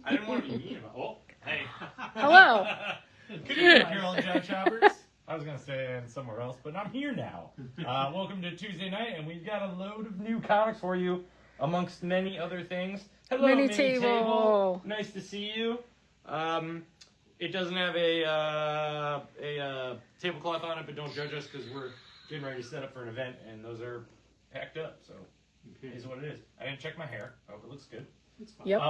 I didn't want to be mean about. Oh, hey. Hello. Good evening, Carol and John Shoppers. I was gonna say somewhere else, but I'm here now. Welcome to Tuesday night, and we've got a load of new comics for you, amongst many other things. Hello, Mini Mini Table. Nice to see you. It doesn't have a tablecloth on it, but don't judge us because we're getting ready to set up for an event, and those are packed up. So it is what it is. I didn't check my hair. I hope it looks good. It's fine. Yep.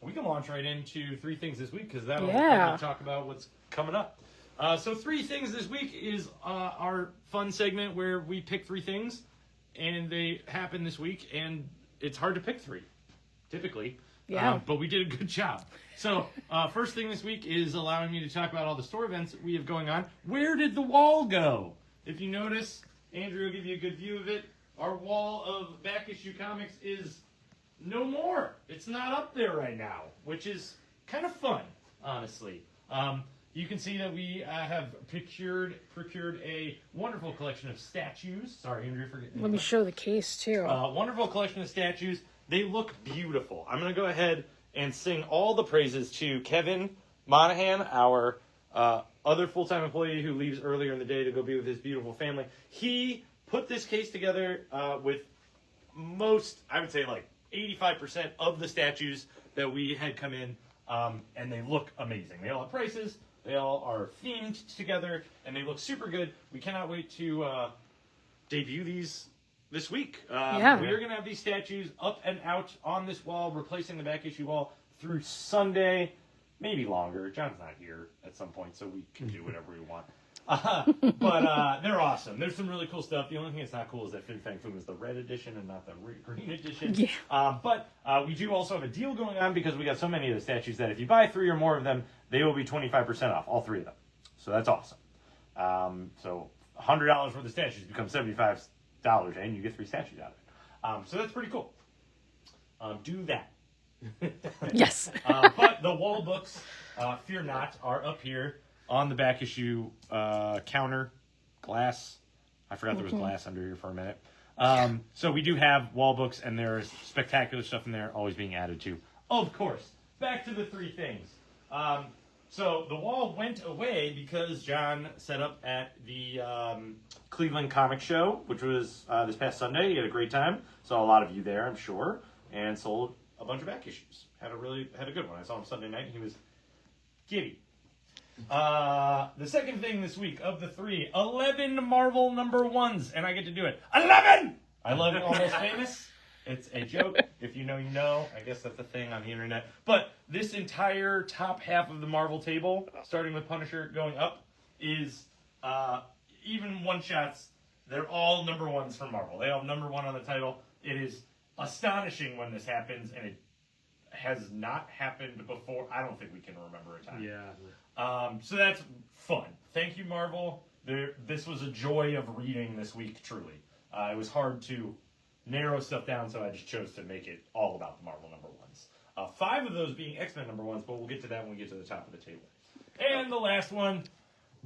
We can launch right into 3 things this week because that'll talk about what's coming up. So 3 things this week is our fun segment where we pick 3 things, and they happen this week, and it's hard to pick 3, typically. Yeah. But we did a good job. So first thing this week is allowing me to talk about all the store events that we have going on. Where did the wall go? If you notice, Andrew will give you a good view of it. Our wall of back issue comics is no more. It's not up there right now, which is kind of fun, honestly. You can see that we have procured a wonderful collection of statues. Sorry, Andrew, for getting. Let me show the case too. Wonderful collection of statues. They look beautiful. I'm going to go ahead and sing all the praises to Kevin Monahan, our other full-time employee who leaves earlier in the day to go be with his beautiful family. He put this case together with most, I would say like 85% of the statues that we had come in, and they look amazing. They all have prices. They all are themed together, and they look super good. We cannot wait to debut these this week. We are going to have these statues up and out on this wall, replacing the back issue wall through Sunday, maybe longer. John's not here at some point, so we can do whatever we want. But they're awesome. There's some really cool stuff. The only thing that's not cool is that Fin Fang Foom is the red edition and not the green edition. Yeah. But we do also have a deal going on because we got so many of the statues that if you buy 3 or more of them, they will be 25% off, all 3 of them. So that's awesome. So $100 worth of statues become $75, and you get 3 statues out of it. So that's pretty cool. Do that. Yes. But the wall books, fear not, are up here on the back issue counter, glass. I forgot there was glass under here for a minute. So we do have wall books, and there's spectacular stuff in there, always being added to. Of course, back to the 3 things. So the wall went away because John set up at the Cleveland Comic Show, which was this past Sunday. He had a great time. Saw a lot of you there, I'm sure, and sold a bunch of back issues. Had a good one. I saw him Sunday night, and he was giddy. The second thing this week of the 3, 11 Marvel #1s, and I get to do it. 11! I love it. Almost Famous. It's a joke. If you know, you know. I guess that's the thing on the internet. But this entire top half of the Marvel table, starting with Punisher going up, is even one-shots. They're all #1s for Marvel. They all have #1 on the title. It is astonishing when this happens, and it has not happened before. I don't think we can remember a time. Yeah. So that's fun. Thank you, Marvel. This was a joy of reading this week, truly. It was hard to narrow stuff down, so I just chose to make it all about the Marvel #1s. 5 of those being X-Men #1s, but we'll get to that when we get to the top of the table. And the last one,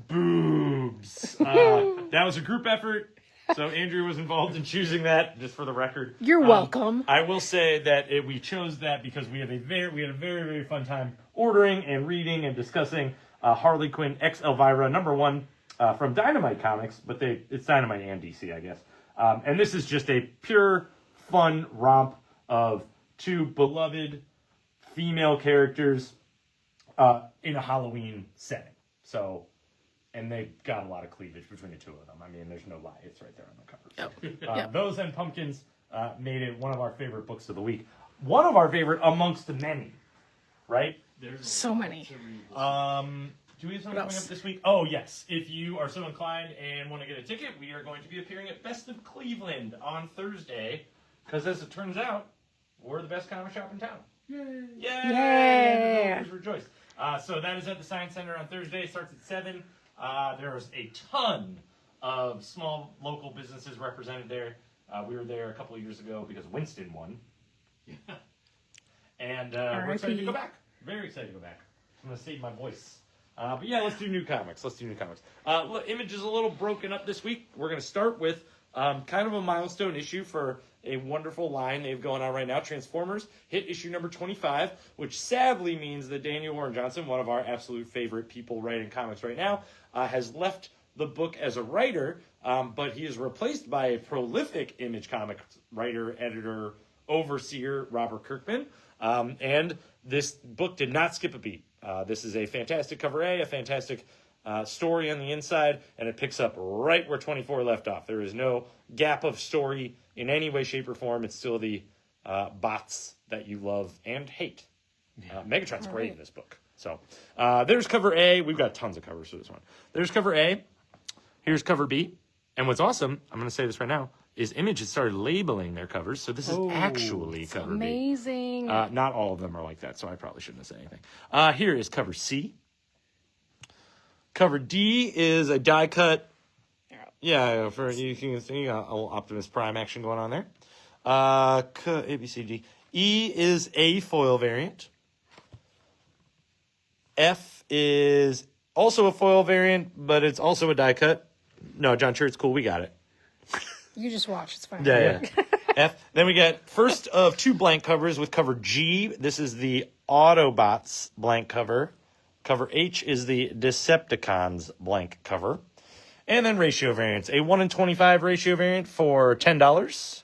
boobs. That was a group effort, so Andrew was involved in choosing that, just for the record. You're welcome. I will say that we chose that because we had a very, very fun time ordering and reading and discussing Harley Quinn X Elvira #1 from Dynamite Comics, but it's Dynamite and DC, I guess. And this is just a pure fun romp of 2 beloved female characters in a Halloween setting. So, and they've got a lot of cleavage between the 2 of them. I mean, there's no lie. It's right there on the cover. Those and Pumpkins made it one of our favorite books of the week. One of our favorite amongst many, right? There's So many. Do we have something coming up this week? Oh, yes. If you are so inclined and want to get a ticket, we are going to be appearing at Best of Cleveland on Thursday. Because as it turns out, we're the best comic shop in town. Yay! Yay! Always rejoice. So that is at the Science Center on Thursday. It starts at 7. There's a ton of small local businesses represented there. We were there a couple of years ago because Winston won. Yeah. And we're excited to go back. Very excited to go back. I'm going to save my voice. But yeah, let's do new comics. Look, Image is a little broken up this week. We're going to start with kind of a milestone issue for a wonderful line they've going on right now. Transformers hit issue number 25, which sadly means that Daniel Warren Johnson, one of our absolute favorite people writing comics right now, has left the book as a writer, but he is replaced by a prolific Image Comics writer, editor, overseer, Robert Kirkman. And this book did not skip a beat. This is a fantastic cover A, a fantastic story on the inside, and it picks up right where 24 left off. There is no gap of story in any way, shape, or form. It's still the bots that you love and hate. Megatron's great in this book. So there's cover A. We've got tons of covers for this one. There's cover A. Here's cover B. And what's awesome, I'm going to say this right now, is Image has started labeling their covers, so this is actually cover Amazing. B. Not all of them are like that, so I probably shouldn't have said anything. Here is cover C. Cover D is a die cut. Yeah, for you can see a little Optimus Prime action going on there. A, B, C, D. E is a foil variant. F is also a foil variant, but it's also a die cut. No, John, sure, it's cool. We got it. You just watch. It's fine. Yeah. F. Then we get first of two blank covers with cover G. This is the Autobots blank cover. Cover H is the Decepticons blank cover. And then ratio variants. A 1 in 25 ratio variant for $10.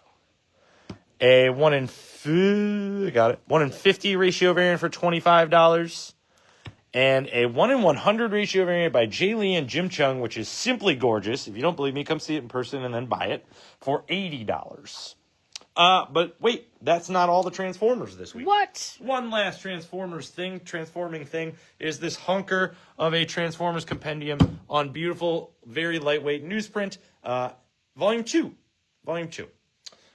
A 1 in 50 ratio variant for $25. And a 1 in 100 ratio variant by Jay Lee and Jim Chung, which is simply gorgeous. If you don't believe me, come see it in person and then buy it for $80. But wait, that's not all the Transformers this week. What? One last transforming thing, is this hunker of a Transformers compendium on beautiful, very lightweight newsprint, volume 2.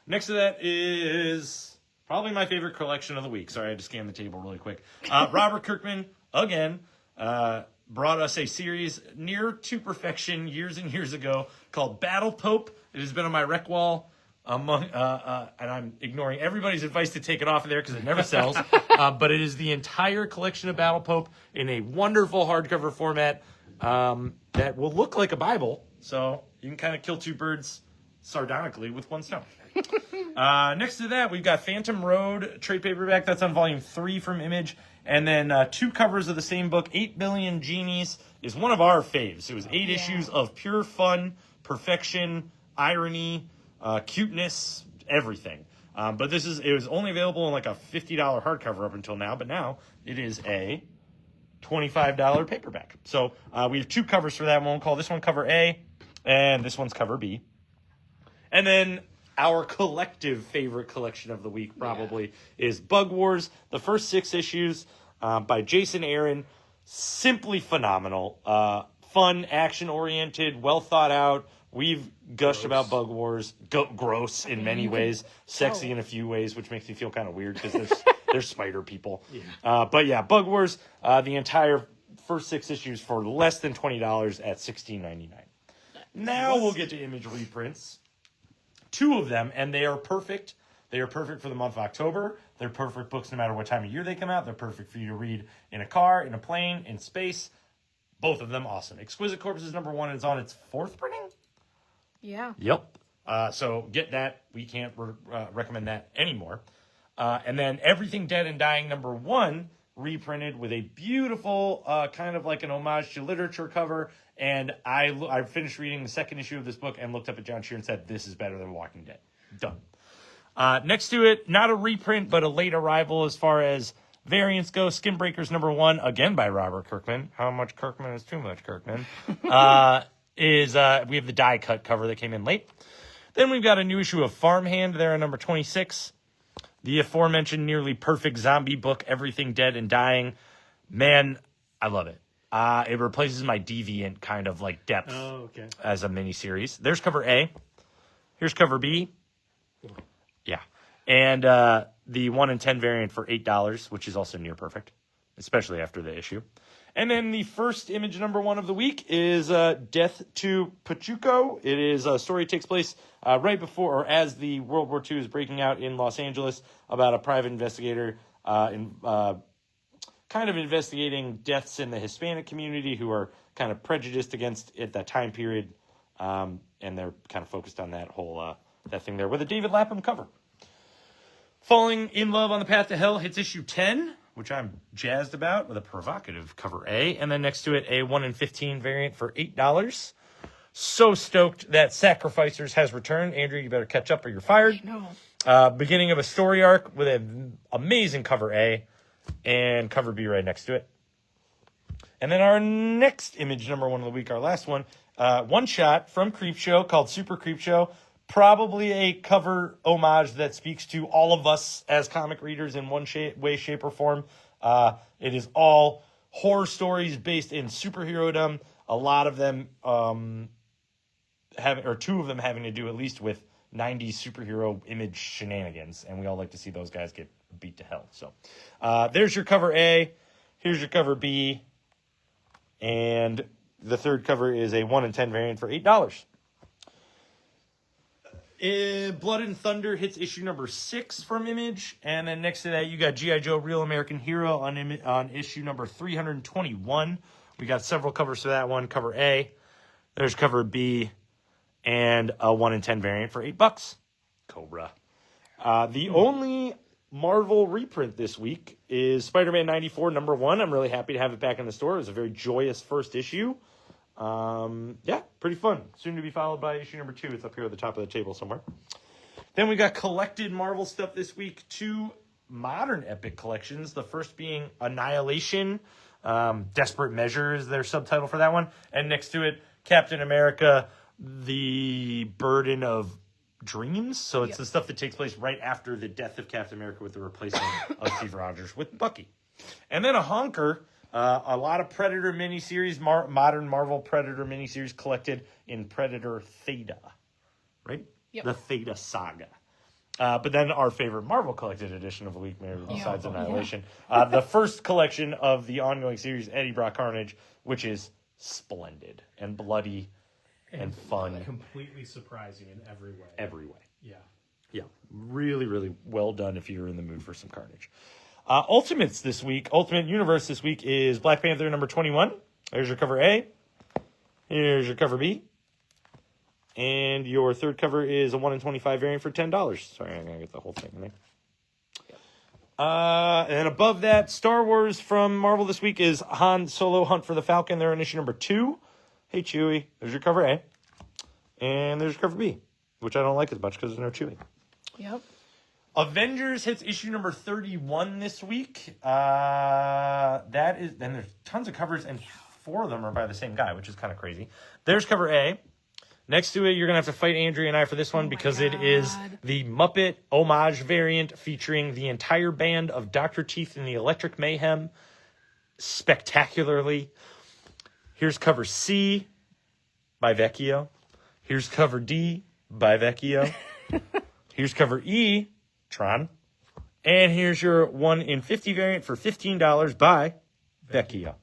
Next to that is probably my favorite collection of the week. Sorry, I had to scan the table really quick. Robert Kirkman, again, brought us a series near to perfection years and years ago called Battle Pope. It has been on my rec wall and I'm ignoring everybody's advice to take it off of there because it never sells. But it is the entire collection of Battle Pope in a wonderful hardcover format that will look like a Bible. So you can kind of kill two birds sardonically with one stone. Next to that, we've got Phantom Road trade paperback. That's on volume 3 from Image. And then 2 covers of the same book. 8 Billion Genies is one of our faves. It was 8 issues of pure fun, perfection, irony, cuteness, everything. But it was only available in like a $50 hardcover up until now. But now it is a $25 paperback. So we have 2 covers for that one. We'll call this one cover A, and this one's cover B. And then our collective favorite collection of the week probably is Bug Wars. The first 6 issues by Jason Aaron. Simply phenomenal. Fun, action-oriented, well thought out. We've gushed about Bug Wars. Gross in many ways. Sexy in a few ways, which makes me feel kind of weird because they're spider people. Yeah. But yeah, Bug Wars, the entire first 6 issues for less than $20 at $16.99. Now we'll get to Image reprints. 2 of them, and they are perfect. They are perfect for the month of October. They're perfect books no matter what time of year they come out. They're perfect for you to read in a car, in a plane, in space. Both of them awesome. Exquisite Corpses is number 1, and it's on its 4th printing? Yeah. Yep. So get that. We can't recommend that anymore. And then Everything Dead and Dying number 1, reprinted with a beautiful kind of like an homage to literature cover. And I finished reading the 2nd issue of this book and looked up at John Shear and said, this is better than Walking Dead. Done. Next to it, not a reprint, but a late arrival as far as variants go. Skin Breakers number 1, again by Robert Kirkman. How much Kirkman is too much Kirkman? We have the die cut cover that came in late. Then we've got a new issue of Farmhand there on number 26. The aforementioned nearly perfect zombie book, Everything Dead and Dying. Man, I love it. It replaces my Deviant kind of like depth as a miniseries. There's cover A. Here's cover B. Yeah. And the 1 in 10 variant for $8, which is also near perfect, especially after the issue. And then the first Image number 1 of the week is Death to Pachuco. It is a story that takes place right before or as the World War II is breaking out in Los Angeles about a private investigator kind of investigating deaths in the Hispanic community who are kind of prejudiced against at that time period. And they're kind of focused on that whole that thing there with a David Lapham cover. Falling in Love on the Path to Hell hits issue 10, which I'm jazzed about, with a provocative cover A. And then next to it, a 1 in 15 variant for $8. So stoked that Sacrificers has returned. Andrew, you better catch up or you're fired. No. Beginning of a story arc with an amazing cover A and cover B right next to it. And then our next image, number 1 of the week, our last one, one shot from Creepshow called Super Creepshow. Probably a cover homage that speaks to all of us as comic readers in one way, shape, or form. It is all horror stories based in superhero-dom. A lot of them two of them having to do at least with 90s superhero image shenanigans, and we all like to see those guys get beat to hell. So there's your cover A. Here's your cover B. And the third cover is a 1 in 10 variant for $8. Blood and Thunder hits issue number 6 from Image. And then next to that, you got G.I. Joe Real American Hero on issue number 321. We got several covers for that one. Cover A. There's cover B. And a 1 in 10 variant for $8. Cobra. The only Marvel reprint this week is Spider-Man 94, number 1. I'm really happy to have it back in the store. It was a very joyous first issue. Yeah, pretty fun. Soon to be followed by issue number 2. It's up here at the top of the table somewhere. Then we got collected Marvel stuff this week. 2 modern epic collections. The first being Annihilation. Desperate Measures, their subtitle for that one. And next to it, Captain America, The Burden of Dreams. So it's the stuff that takes place right after the death of Captain America with the replacement of Steve Rogers with Bucky. And then a honker. A lot of Predator miniseries, modern Marvel Predator miniseries collected in Predator Theta, right? Yep. The Theta Saga. But then our favorite Marvel collected edition of the week, maybe besides Annihilation. The first collection of the ongoing series, Eddie Brock Carnage, which is splendid and bloody and fun. Completely surprising in every way. Every way. Yeah. Yeah, really, really well done if you're in the mood for some carnage. Ultimate Universe this week is Black Panther number 21. There's your cover A. Here's your cover B. And your third cover is a 1 in 25 variant for $10. Sorry, I'm going to get the whole thing in there. And above that, Star Wars from Marvel this week is Han Solo Hunt for the Falcon. They're in issue number 2. Hey, Chewie. There's your cover A. And there's your cover B, which I don't like as much because there's no Chewie. Yep. Avengers hits issue number 31 this week. Then there's tons of covers, and 4 of them are by the same guy, which is kind of crazy. There's cover A. Next to it, you're going to have to fight Andrea and I for this one because it is the Muppet homage variant featuring the entire band of Dr. Teeth and the Electric Mayhem spectacularly. Here's cover C by Vecchio. Here's cover D by Vecchio. Here's cover E, Tron. And here's your 1 in 50 variant for $15 by Vecchio.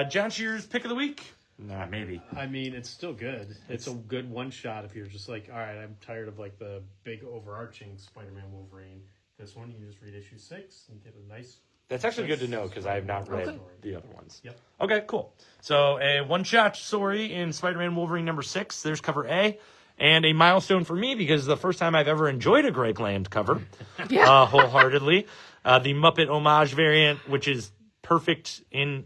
John Shear's pick of the week? Nah, maybe. I mean, it's still good. It's a good one shot if you're just like, all right, I'm tired of like the big overarching Spider-Man Wolverine. This one, you just read issue 6 and get a nice... That's actually good to know because I have not read the other ones. Yep. Okay, cool. So a one-shot story in Spider-Man Wolverine number 6. There's cover A. And a milestone for me because it's the first time I've ever enjoyed a Greg Land cover wholeheartedly. The Muppet homage variant, which is perfect in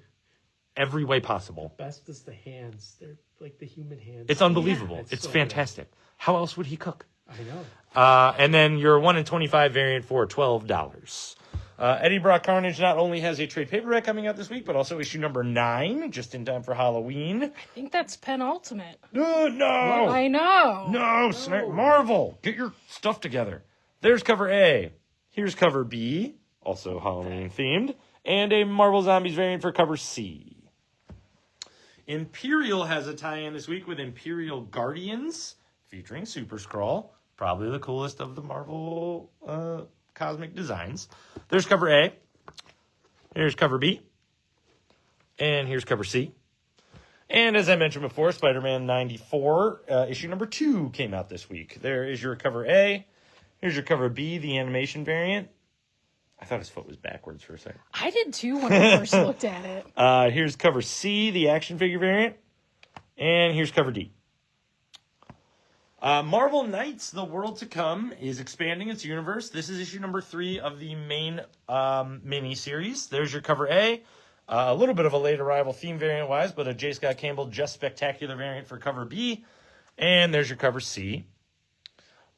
every way possible. Best is the hands. They're like the human hands. It's unbelievable. Yeah, it's so fantastic. Good. How else would he cook? I know. And then your 1 in 25 variant for $12. Eddie Brock Carnage not only has a trade paperback coming out this week, but also issue number 9, just in time for Halloween. I think that's penultimate. No! I know. No, Marvel, get your stuff together. There's cover A. Here's cover B, also Halloween themed, and a Marvel Zombies variant for cover C. Imperial has a tie-in this week with Imperial Guardians, featuring Super Skrull, probably the coolest of the Marvel cosmic designs. There's cover A. Here's cover B. And here's cover C. And as I mentioned before, Spider-Man 94, issue number 2 came out this week. There is your cover A. Here's your cover B, the animation variant. I thought his foot was backwards for a second. I did too when I first looked at it. Here's cover C, the action figure variant. And here's cover D. Marvel Knights, The World to Come, is expanding its universe. This is issue number 3 of the main mini-series. There's your cover A. A little bit of a late arrival theme variant-wise, but a J. Scott Campbell Just Spectacular variant for cover B. And there's your cover C.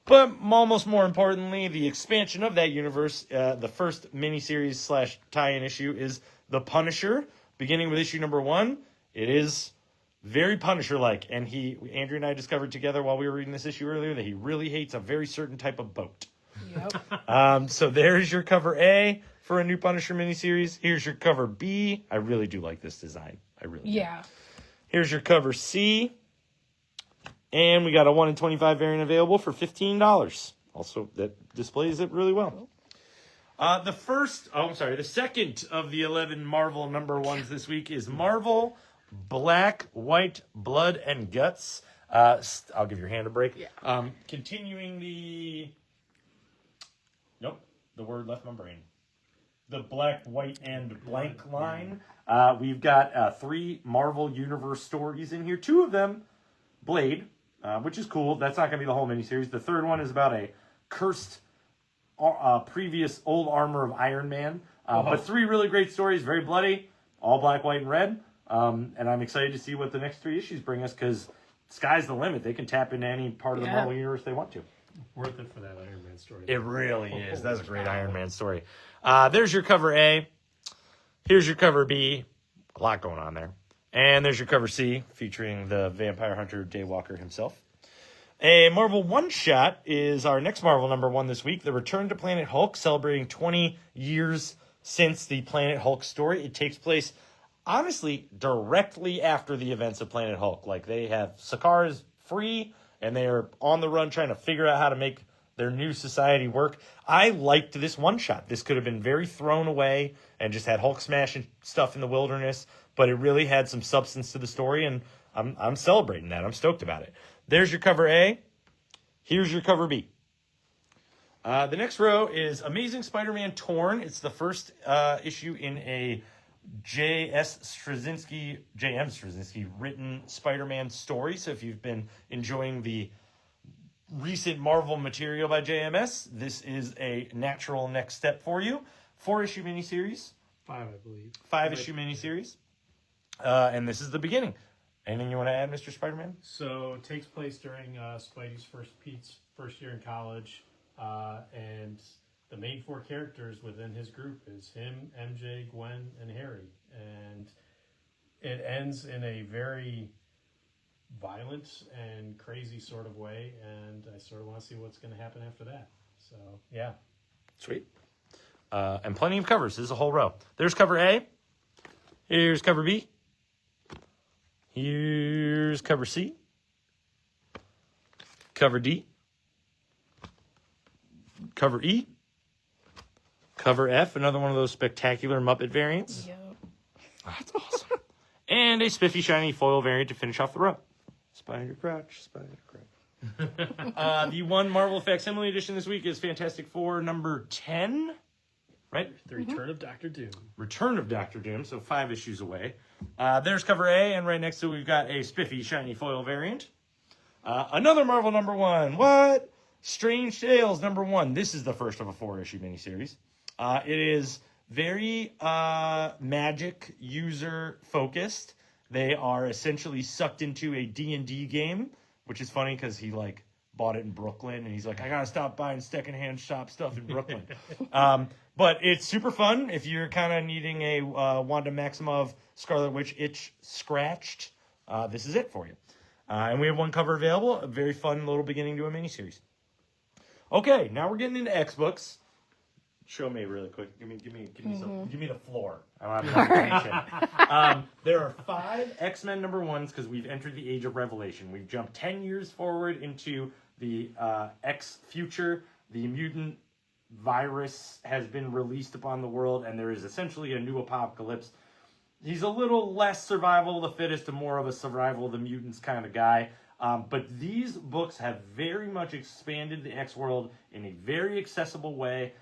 But almost more importantly, the expansion of that universe, the first mini-series / tie-in issue is The Punisher, beginning with issue number 1. It is very Punisher-like, and Andrew and I discovered together while we were reading this issue earlier that he really hates a very certain type of boat. Yep. So there's your cover A for a new Punisher miniseries. Here's your cover B. I really do like this design. I really do. Yeah. Here's your cover C. And we got a 1 in 25 variant available for $15. Also, that displays it really well. The second of the 11 Marvel number ones this week is Marvel Black, White, Blood, and Guts. I'll give your hand a break. Yeah. Continuing the... Nope, the word left my brain. The Black, White, and Blank line. We've got 3 Marvel Universe stories in here. 2 of them, Blade, which is cool. That's not going to be the whole miniseries. The third one is about a cursed previous old armor of Iron Man. But 3 really great stories, very bloody, all black, white, and red. And I'm excited to see what the next 3 issues bring us because sky's the limit. They can tap into any part of the Marvel Universe they want to. Worth it for that Iron Man story. It really is. That's a great Iron Man story. There's your cover A. Here's your cover B. A lot going on there. And there's your cover C, featuring the vampire hunter Daywalker himself. A Marvel one-shot is our next Marvel number 1 this week, The Return to Planet Hulk, celebrating 20 years since the Planet Hulk story. It takes place, honestly, directly after the events of Planet Hulk. Like, they have Sakaar's free, and they are on the run trying to figure out how to make their new society work. I liked this one-shot. This could have been very thrown away and just had Hulk smashing stuff in the wilderness, but it really had some substance to the story, and I'm celebrating that. I'm stoked about it. There's your cover A. Here's your cover B. The next row is Amazing Spider-Man Torn. It's the first issue in a J.M. Straczynski written Spider-Man story. So if you've been enjoying the recent Marvel material by JMS, this is a natural next step for you. 4-issue miniseries. 5, I believe. 5-issue miniseries. And this is the beginning. Anything you want to add, Mr. Spider-Man? So it takes place during Spidey's first year in college, and the main 4 characters within his group is him, MJ, Gwen, and Harry. And it ends in a very violent and crazy sort of way, and I sort of want to see what's going to happen after that. So, yeah. Sweet. And plenty of covers. This is a whole row. There's cover A. Here's cover B. Here's cover C. Cover D. Cover E. Cover F, another one of those spectacular Muppet variants. Yep. Oh, that's awesome. And a spiffy, shiny foil variant to finish off the row. Spider Crouch, Spider Crouch. The one Marvel Facsimile edition this week is Fantastic Four number 10. Right? The Return of Dr. Doom. Return of Dr. Doom, so 5 issues away. There's cover A, and right next to it we've got a spiffy, shiny foil variant. Another Marvel number 1. What? Strange Tales number 1. This is the first of a 4-issue miniseries. It is very magic user focused. They are essentially sucked into a D&D game, which is funny because he bought it in Brooklyn, and he's like, I gotta stop buying secondhand shop stuff in Brooklyn. But it's super fun if you're kind of needing a Wanda Maximoff Scarlet Witch itch scratched. This is it for you. And we have 1 cover available. A very fun little beginning to a miniseries. Okay, now we're getting into X-Books. Show me really quick. Give me the floor. I don't have attention. There are 5 X-Men number 1s because we've entered the Age of Revelation. We've jumped 10 years forward into the X future. The mutant virus has been released upon the world, and there is essentially a new apocalypse. He's a little less survival of the fittest and more of a survival of the mutants kind of guy. But these books have very much expanded the X world in a very accessible way.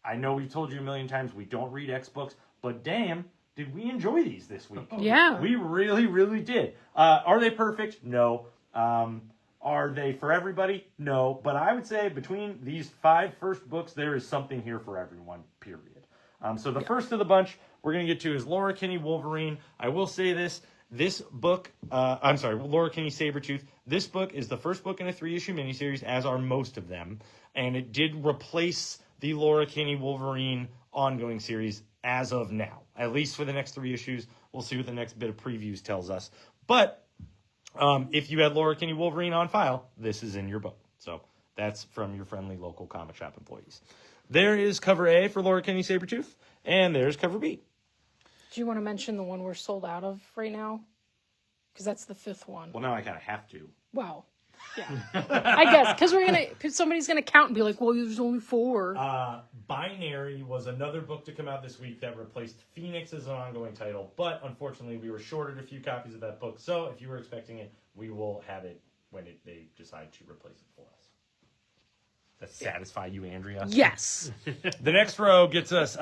I know we've told you a million times we don't read X books, but damn, did we enjoy these this week? Yeah. We really, really did. Are they perfect? No. Are they for everybody? No, but I would say between these 5 first books, there is something here for everyone, period. So the first of the bunch we're going to get to is Laura Kinney Wolverine. I will say this book, Laura Kinney Sabretooth. This book is the first book in a 3-issue miniseries, as are most of them, and it did replace the Laura Kinney Wolverine ongoing series as of now, at least for the next 3 issues. We'll see what the next bit of previews tells us. But if you had Laura Kinney Wolverine on file, this is in your book. So that's from your friendly local comic shop employees. There is cover A for Laura Kinney Sabretooth, and there's cover B. Do you want to mention the one we're sold out of right now? Because that's the 5th one. Well, now I kind of have to. Well, yeah. I guess, because somebody's going to count and be like, well, there's only 4. Binary was another book to come out this week that replaced Phoenix as an ongoing title, but unfortunately we were shorted a few copies of that book, so if you were expecting it, we will have it when they decide to replace it for us. Does that satisfy you, Andrea? Yes. The next row gets us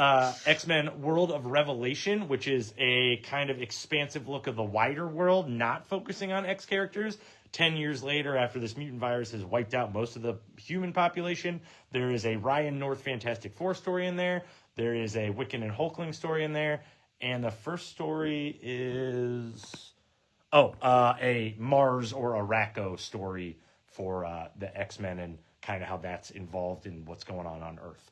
X-Men World of Revelation, which is a kind of expansive look of the wider world, not focusing on X characters. 10 years later, after this mutant virus has wiped out most of the human population, there is a Ryan North Fantastic Four story in there. There is a Wiccan and Hulkling story in there. And the first story is... a Mars or Arakko story for the X-Men and kind of how that's involved in what's going on Earth.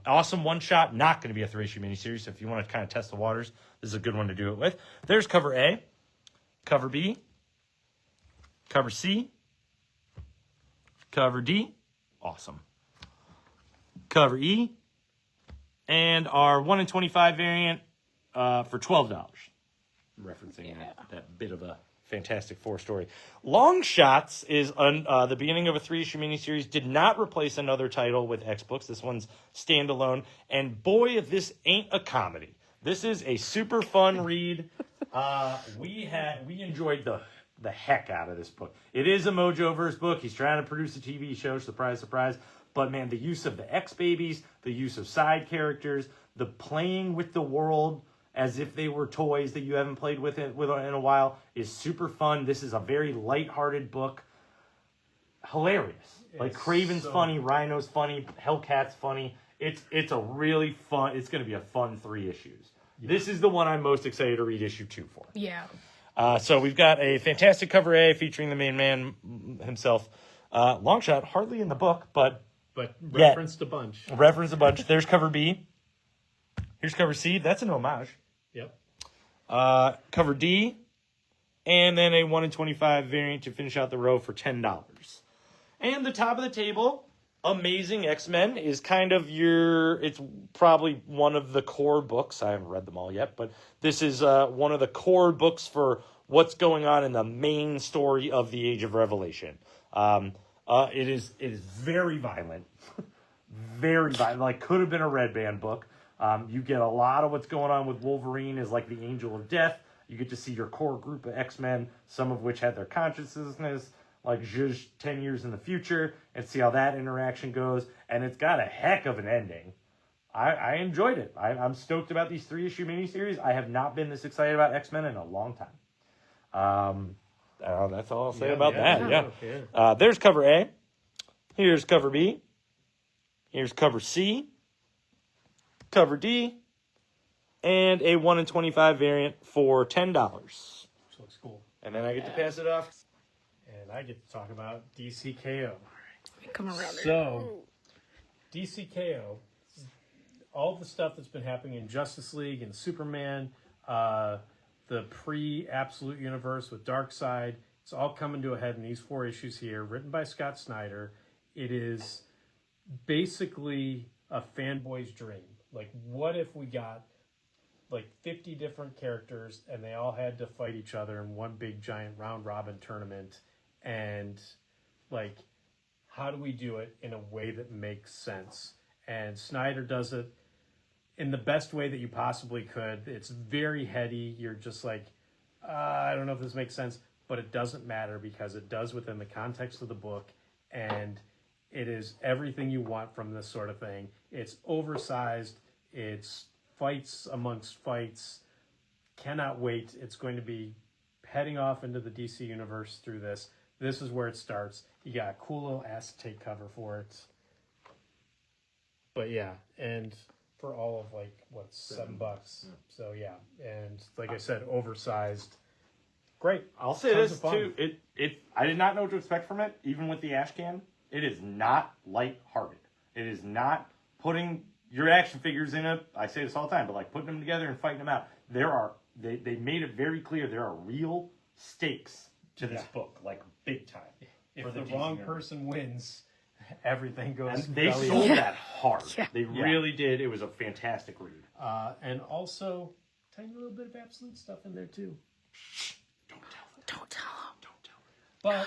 Awesome one-shot, not going to be a 3-issue miniseries, so if you want to kind of test the waters, this is a good one to do it with. There's cover A, cover B, cover C, cover D, awesome, cover E, and our 1 in 25 variant for $12, referencing that bit of a Fantastic Four story. Long Shots is the beginning of a 3-issue miniseries. Did not replace another title with X books. This one's standalone. And boy, if this ain't a comedy. This is a super fun read. We enjoyed the heck out of this book. It is a Mojoverse book. He's trying to produce a TV show. Surprise, surprise. But man, the use of the X-Babies, the use of side characters, the playing with the world as if they were toys that you haven't played with in a while is super fun. This is a very lighthearted book. Hilarious. Like Kraven's funny, Rhino's funny, Hellcat's funny. It's a really fun, it's going to be a fun 3 issues. Yeah. This is the one I'm most excited to read issue 2 for. Yeah. So we've got a fantastic cover A featuring the main man himself. Longshot, hardly in the book, but referenced a bunch. Referenced a bunch. There's cover B. Here's cover C. That's an homage. Yep. Cover D. And then a 1 in 25 variant to finish out the row for $10. And the top of the table, Amazing X-Men, is kind of it's probably one of the core books. I haven't read them all yet, but this is one of the core books for what's going on in the main story of the Age of Revelation. It is very violent. Very violent. Like, could have been a Red Band book. You get a lot of what's going on with Wolverine as like the Angel of Death. You get to see your core group of X-Men, some of which had their consciousness, like Zhuzh 10 years in the future, and see how that interaction goes. And it's got a heck of an ending. I enjoyed it. I'm stoked about these 3-issue miniseries. I have not been this excited about X-Men in a long time. That's all I'll say about that. Yeah. There's cover A. Here's cover B. Here's cover C. Cover D. And a 1 in 25 variant for $10. Which looks cool. And then I get to pass it off. And I get to talk about DCKO. Come around So, DCKO, all the stuff that's been happening in Justice League and Superman, the pre-Absolute Universe with Darkseid, it's all coming to a head in these 4 issues here, written by Scott Snyder. It is basically a fanboy's dream. Like, what if we got like 50 different characters and they all had to fight each other in one big giant round robin tournament? And like, how do we do it in a way that makes sense? And Snyder does it in the best way that you possibly could. It's very heady. You're just like, I don't know if this makes sense, but it doesn't matter because it does within the context of the book. And it is everything you want from this sort of thing. It's oversized. It's fights amongst fights. Cannot wait. It's going to be heading off into the DC universe through this. this is where it starts. You got a cool little acetate cover for it. But yeah, and for all of like what, $7. Yeah. So yeah, and like I said, oversized. Great. I'll say Tons this of fun. too. I did not know what to expect from it, even with the ash can. It is not lighthearted. It is not putting your action figures in a, I say this all the time, but like putting them together and fighting them out. They made it very clear there are real stakes to this book, like big time. If the wrong person wins, everything goes. And they belly sold up. that hard. Yeah. They really did. It was a fantastic read. And also, tiny little bit of absolute stuff in there too. Don't tell them. Don't tell him. Don't tell them. But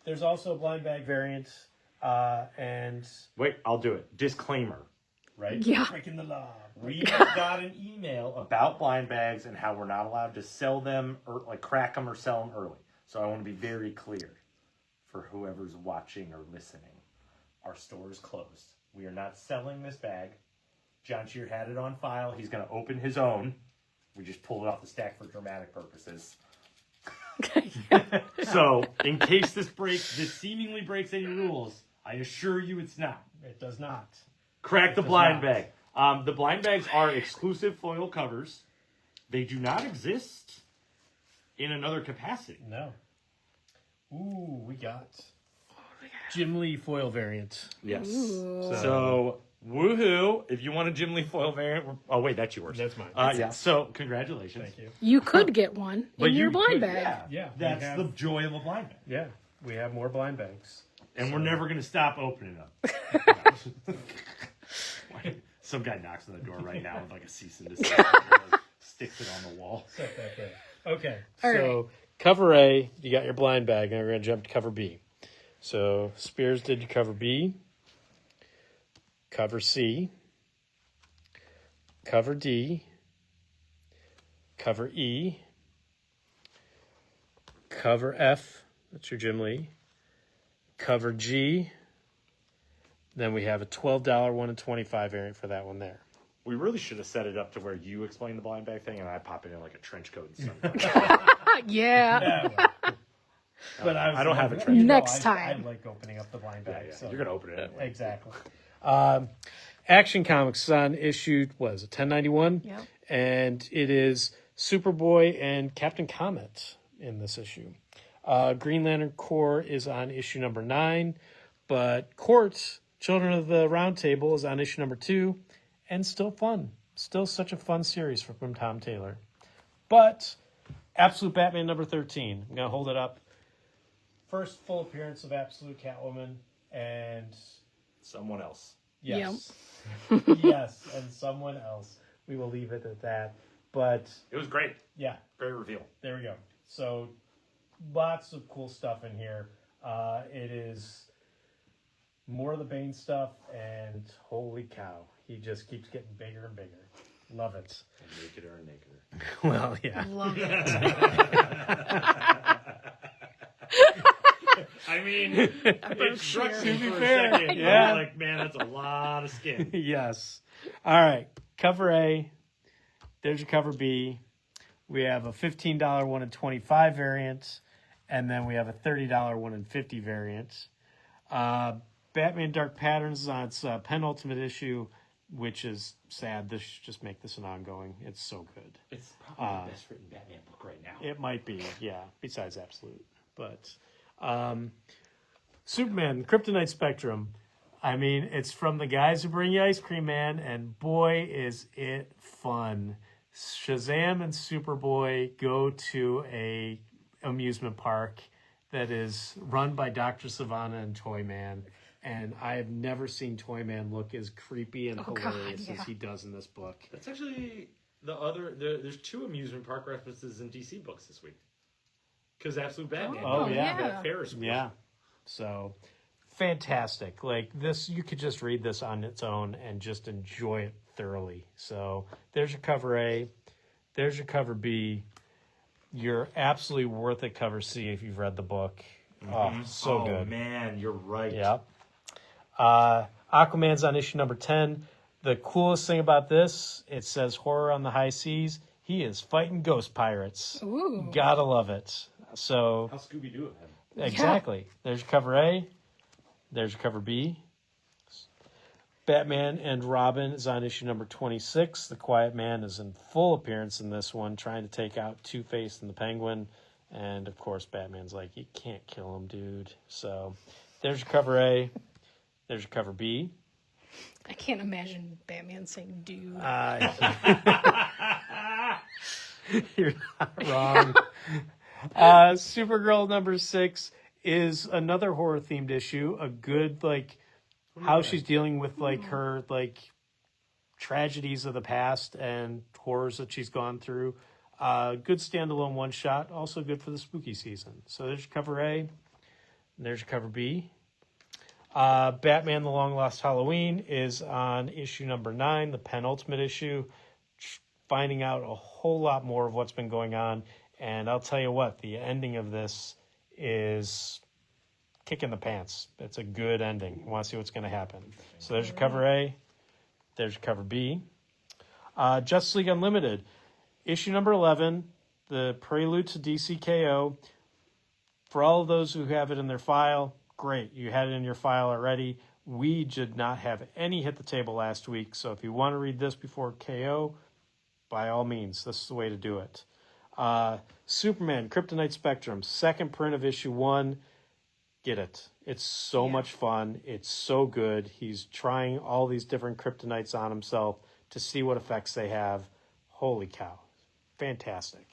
there's also a blind bag variant, and Wait, I'll do it. Disclaimer, right? Yeah. breaking the law. We got an email about blind bags and how we're not allowed to sell them or like crack them or sell them early. So I want to be very clear for whoever's watching or listening. Our store is closed. We are not selling this bag. John Shear had it on file. He's going to open his own. We just pulled it off the stack for dramatic purposes. So, in case this seemingly breaks any rules, I assure you it's not. It does not. Crack the does blind not. bag. The blind bags are exclusive foil covers. They do not exist in another capacity. No. Ooh, we got Jim Lee foil variant. Yes. Ooh. So, woohoo! If you want a Jim Lee foil variant, oh wait, that's yours. That's mine. Yeah. So, congratulations. Thank you. You could get one in your blind could- bag. Yeah, we That's have- the joy of a blind bag. Yeah, we have more blind bags. And we're never going to stop opening them. Some guy knocks on the door right now with like a cease and desist. Sticks it on the wall. Set that there. Okay, All so cover A, you got your blind bag, and we're going to jump to cover B. So Spears did your cover B, cover C, cover D, cover E, cover F, that's your Jim Lee, cover G, then we have a $12 1 and 25 variant for that one there. We really should have set it up to where you explain the blind bag thing and I pop it in like a trench coat and sunglasses. Yeah. But I don't have a trench coat. Next I time. like opening up the blind Yeah, bag. yeah. So. You're going to open it anyway. Exactly. Action Comics on issue, what is it, 1091? Yep. And it is Superboy and Captain Comet in this issue. Green Lantern Corps is on issue number 9, but Court, Children of the Round Table, is on issue number 2, and still fun. Still such a fun series from Tom Taylor. But Absolute Batman number 13. I'm going to hold it up. First full appearance of Absolute Catwoman, and Someone else. yes. Yes, and someone else. We will leave it at that. But It was great. yeah, Great reveal. there we go. So lots of cool stuff in here. It is more of the Bane stuff, and holy cow, he just keeps getting bigger and bigger. Love it. And nakeder and nakeder. Well, yeah. Love it. I mean, it struck me To be for fair, a second. yeah. I'm like, man, that's a lot of skin. Yes. All right. Cover A. There's your cover B. We have a $15 1 and 25 variant, and then we have a $30 1 and 50 variant. Batman Dark Patterns is on its penultimate issue, which is sad. This should just make this an ongoing. It's so good. It's probably the best written Batman book right now. It might be, yeah, besides Absolute. But Superman, Kryptonite Spectrum. I mean, it's from the guys who bring you Ice Cream Man, and boy, is it fun. Shazam and Superboy go to a amusement park that is run by Dr. Savannah and Toyman. And I have never seen Toyman look as creepy and God, hilarious yeah. as he does in this book. That's actually the other. There's 2 amusement park references in DC books this week. Because Absolute Batman. Oh, yeah. That Ferris wheel. Yeah. So fantastic. Like this, you could just read this on its own and just enjoy it thoroughly. So there's your cover A. There's your cover B. You're absolutely worth it, cover C, if you've read the book. Oh, so Oh, good. man, you're right. Yep. Aquaman's on issue number 10. The coolest thing about this, it says horror on the high seas. He is fighting ghost pirates. Ooh. Gotta love it. So How Scooby-Doo of him. Exactly. There's your cover A. There's your cover B. Batman and Robin is on issue number 26. The Quiet Man is in full appearance in this one, trying to take out Two-Face and the Penguin. And, of course, Batman's like, you can't kill him, dude. So there's your cover A. There's your cover B. I can't imagine Batman saying dude. You're not wrong. Supergirl number 6 is another horror-themed issue. A good, like, how she's dealing with, like, her, like, tragedies of the past and horrors that she's gone through. Good standalone one-shot. Also good for the spooky season. So there's your cover A. And there's your cover B. Batman: The Long Lost Halloween is on issue number 9, the penultimate issue, finding out a whole lot more of what's been going on. And I'll tell you what, the ending of this is kicking the pants. It's a good ending. You want to see what's going to happen. So there's your cover A. There's your cover B. Justice League Unlimited, issue number 11, the prelude to DCKO. For all of those who have it in their file, great. You had it in your file already. We did not have any hit the table last week, so if you want to read this before KO, by all means, this is the way to do it. Superman, Kryptonite Spectrum, second print of issue 1. Get it. It's so much fun. It's so good. He's trying all these different kryptonites on himself to see what effects they have. Holy cow. Fantastic.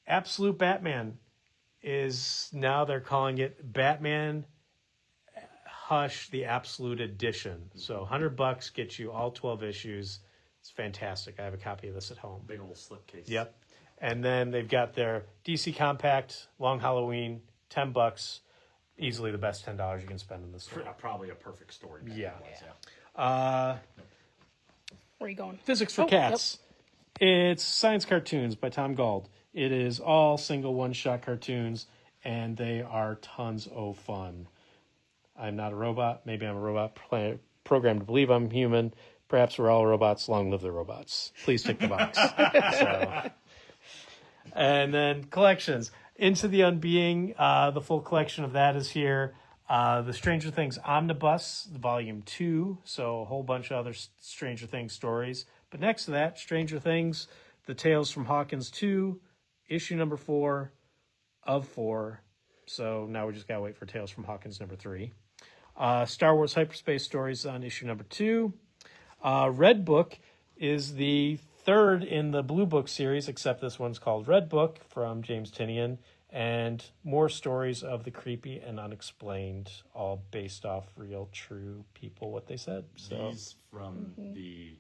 Absolute Batman is now they're calling it Batman Hush the Absolute Edition. So $100 gets you all 12 issues. It's fantastic. I have a copy of this at home. Big old slipcase. Yep. And then they've got their DC Compact Long Halloween, $10. Easily the best $10 you can spend in the store. Probably a perfect story. Yeah. Where are you going? Physics for Cats. It's science cartoons by Tom Gauld. It is all single one-shot cartoons, and they are tons of fun. I'm not a robot. Maybe I'm a robot programmed to believe I'm human. Perhaps we're all robots. Long live the robots. Please tick the box. And then collections. Into the Unbeing. The full collection of that is here. The Stranger Things Omnibus, Volume 2. So a whole bunch of other Stranger Things stories. But next to that, Stranger Things, The Tales from Hawkins 2, issue number 4 of 4. So now we just got to wait for Tales from Hawkins number 3. Star Wars Hyperspace Stories on issue number 2. Red Book is the third in the Blue Book series, except this one's called Red Book from James Tynion. And more stories of the creepy and unexplained, all based off real, true people, what they said. So These from the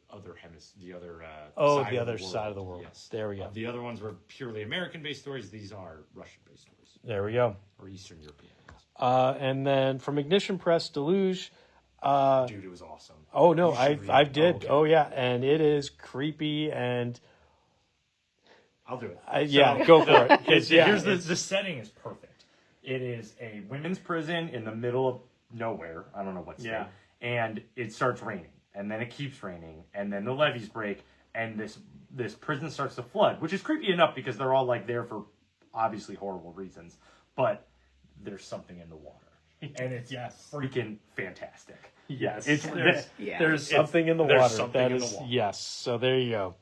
other the other side of the world. Yes. There we go. The other ones were purely American-based stories. These are Russian-based stories. There we go. Or Eastern European. And then from Ignition Press, Deluge. Dude, it was awesome. Oh no, I did. Okay. Oh yeah, and it is creepy and. I'll do it. Go for it. Here's the setting is perfect. It is a women's prison in the middle of nowhere. I don't know what state. Yeah. And it starts raining, and then it keeps raining, and then the levees break, and this this prison starts to flood, which is creepy enough because they're all like there for obviously horrible reasons, but there's something in the water, and it's freaking fantastic. Yes, there's something in the there's water. something That in the is water. yes. So there you go.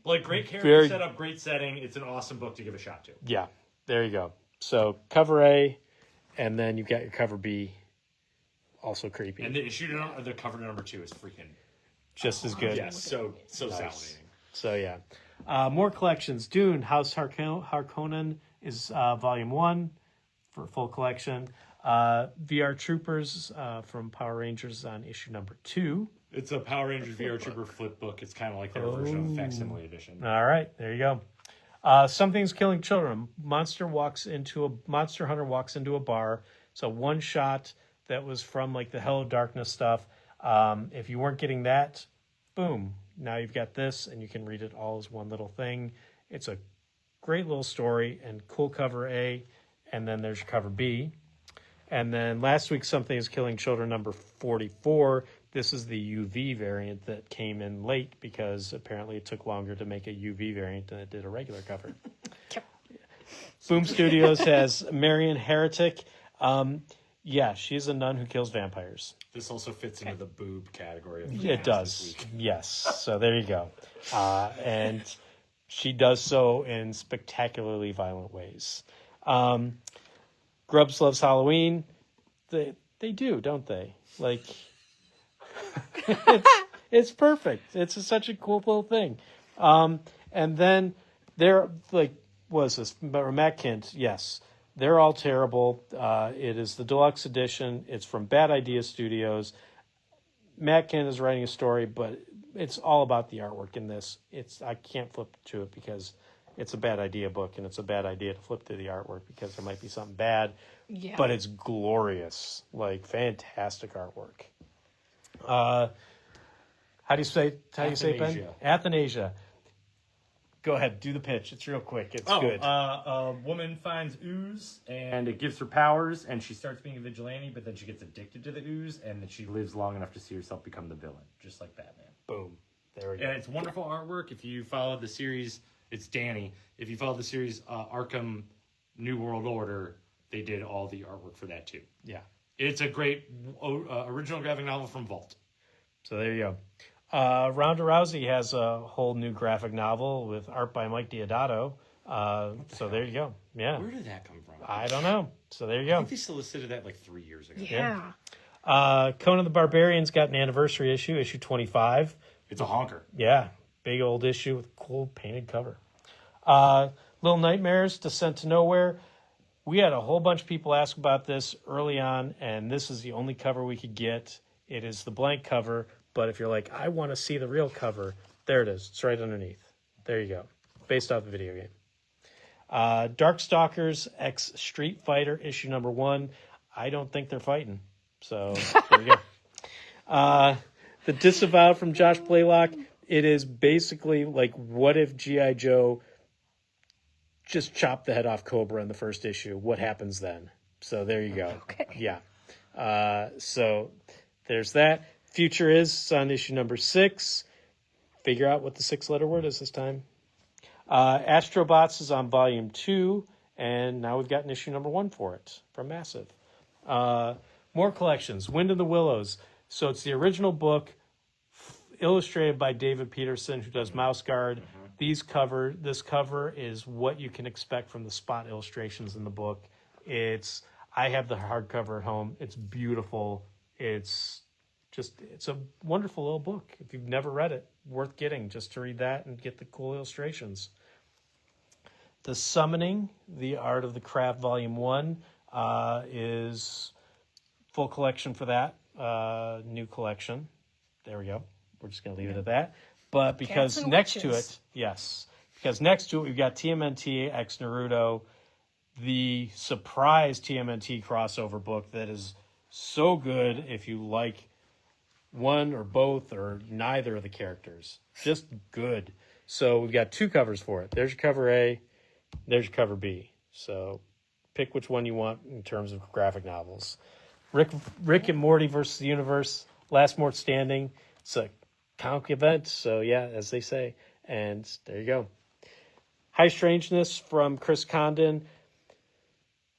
Like great character Very- setup, great setting. It's an awesome book to give a shot to. Yeah, there you go. So cover A, and then you've got your cover B. Also creepy. And the cover number 2 is freaking Just as good. yes, so salivating. So yeah, more collections. Dune House Harkonnen is volume 1 for full collection. VR Troopers from Power Rangers on issue number 2. It's a Power Rangers VR Trooper flip book. It's kind of like their version of Facsimile Edition. All right, there you go. Something's Killing Children. Monster Hunter walks into a bar. It's a one shot that was from like the Hello Darkness stuff. If you weren't getting that, boom. Now you've got this, and you can read it all as one little thing. It's a great little story and cool cover A, and then there's your cover B. And then last week, Something is Killing Children number 44. This is the UV variant that came in late because apparently it took longer to make a UV variant than it did a regular cover. Boom Studios has Marion Heretic. Yeah, she's a nun who kills vampires. This also fits into the boob category. Of It does. Yes. So there you go. And she does so in spectacularly violent ways. Grubbs Loves Halloween. They do, don't they? Like, it's perfect. It's such a cool little thing. And then they're like, what is this? Matt Kent, yes. They're all terrible. It is the deluxe edition. It's from Bad Idea Studios. Matt Kent is writing a story, but it's all about the artwork in this. I can't flip to it because it's a Bad Idea book, and it's a bad idea to flip through the artwork because there might be something bad. Yeah. But it's glorious, like fantastic artwork. How do you say it, Ben? Athanasia. Athanasia. Go ahead, do the pitch. It's real quick. It's good. A woman finds ooze, and it gives her powers, and she starts being a vigilante, but then she gets addicted to the ooze, and then she lives long enough to see herself become the villain, just like Batman. Boom. There we go. And it's wonderful artwork. If you follow the series, it's Danny. If you follow the series Arkham New World Order, they did all the artwork for that too. Yeah. It's a great original graphic novel from Vault. So there you go. Ronda Rousey has a whole new graphic novel with art by Mike Deodato. So there you go. Yeah. Where did that come from? I don't know. So there you I go. think they solicited that like 3 years ago. Yeah. Conan the Barbarian's got an anniversary issue 25. It's a honker. Yeah. Big old issue with a cool painted cover. Little Nightmares, Descent to Nowhere. We had a whole bunch of people ask about this early on, and this is the only cover we could get. It is the blank cover, but if you're like, I want to see the real cover, there it is. It's right underneath. There you go. Based off the video game. Darkstalkers X Street Fighter, issue number 1. I don't think they're fighting. So, there you go. The Disavowed from Josh Blaylock. It is basically like, what if G.I. Joe just chopped the head off Cobra in the first issue? What happens then? So there you go. Okay. Yeah. So there's that. Future is on issue number 6. Figure out what the 6-letter word is this time. Astrobots is on volume 2, and now we've got an issue number 1 for it from Massive. More collections. Wind in the Willows. So it's the original book, illustrated by David Peterson, who does Mouse Guard. This cover is what you can expect from the spot illustrations in the book. I have the hardcover at home. It's beautiful. It's a wonderful little book. If you've never read it, worth getting just to read that and get the cool illustrations. The Summoning, The Art of the Craft, Volume 1 is full collection for that. New collection. There we go. We're just going to leave it at that. But because Cats and next to witches. it, yes, because next to it we've got TMNT X Naruto, the surprise TMNT crossover book that is so good if you like one or both or neither of the characters. Just good. So we've got 2 covers for it. There's your cover A, there's your cover B. So pick which one you want in terms of graphic novels. Rick and Morty versus the Universe, Last Mort Standing. It's a comic event. So yeah, as they say, and there you go. High Strangeness from Chris Condon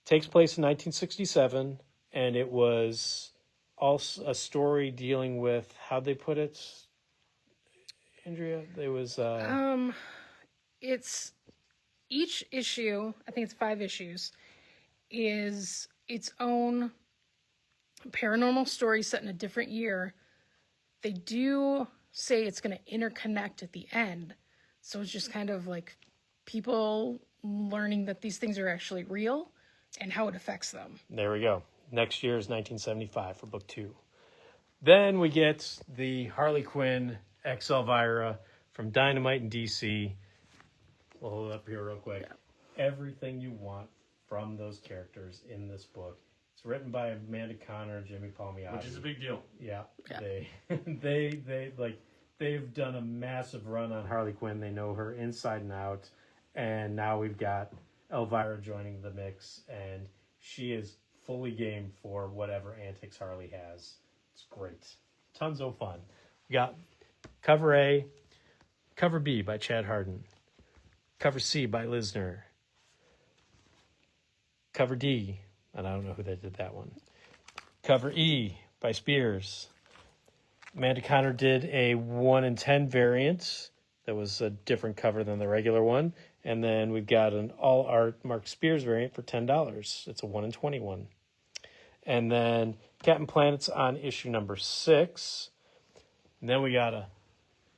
takes place in 1967, and it was also a story dealing with, how'd they put it, Andrea? There was It's each issue, I think it's 5 issues, is its own paranormal story set in a different year. They do say it's going to interconnect at the end. So it's just kind of like people learning that these things are actually real and how it affects them. there we go. Next year is 1975 for book 2. Then we get the Harley Quinn X Elvira from Dynamite in DC. We'll hold it up here real quick. Yeah. Everything you want from those characters in this book. It's written by Amanda Conner and Jimmy Palmiotti. Which is a big deal. Yeah. They've done a massive run on Harley Quinn. They know her inside and out. And now we've got Elvira joining the mix, and she is fully game for whatever antics Harley has. It's great. Tons of fun. We got cover A, cover B by Chad Harden, cover C by Lisner, cover D, and I don't know who that did that one, cover E by Spears. Amanda Conner did a 1 in 10 variant that was a different cover than the regular one. And then we've got an all art Mark Spears variant for $10. It's a 1 in 21. And then Captain Planet's on issue number 6. And then we got a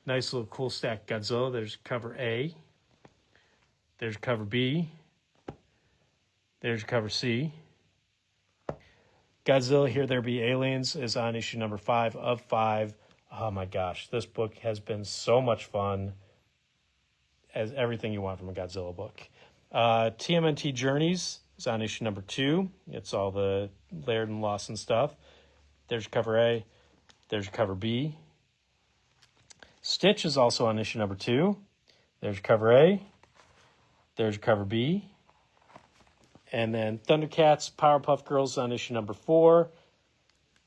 nice little cool stack Godzilla. There's cover A. There's cover B. There's cover C. Godzilla, Here There Be Aliens is on issue number 5 of 5. Oh my gosh, this book has been so much fun. As everything you want from a Godzilla book. TMNT Journeys is on issue number 2. It's all the Laird and Lawson stuff. There's cover A. There's cover B. Stitch is also on issue number 2. There's cover A. There's cover B. And then Thundercats, Powerpuff Girls on issue number 4.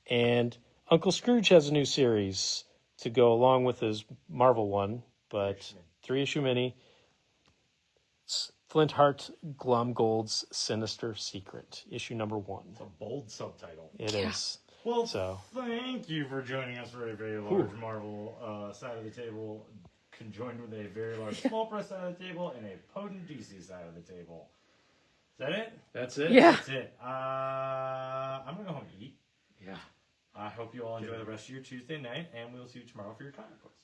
And Uncle Scrooge has a new series to go along with his Marvel one, but 3-issue mini. It's Flintheart Glomgold's Sinister Secret, issue number 1. It's a bold subtitle. It is. Well, So thank you for joining us for a very large Marvel side of the table, conjoined with a very large small press side of the table and a potent DC side of the table. Is that it? that's it. Yeah. That's it. I'm going to go home and eat. Yeah. I hope you all enjoy the rest of your Tuesday night, and we'll see you tomorrow for your comic books.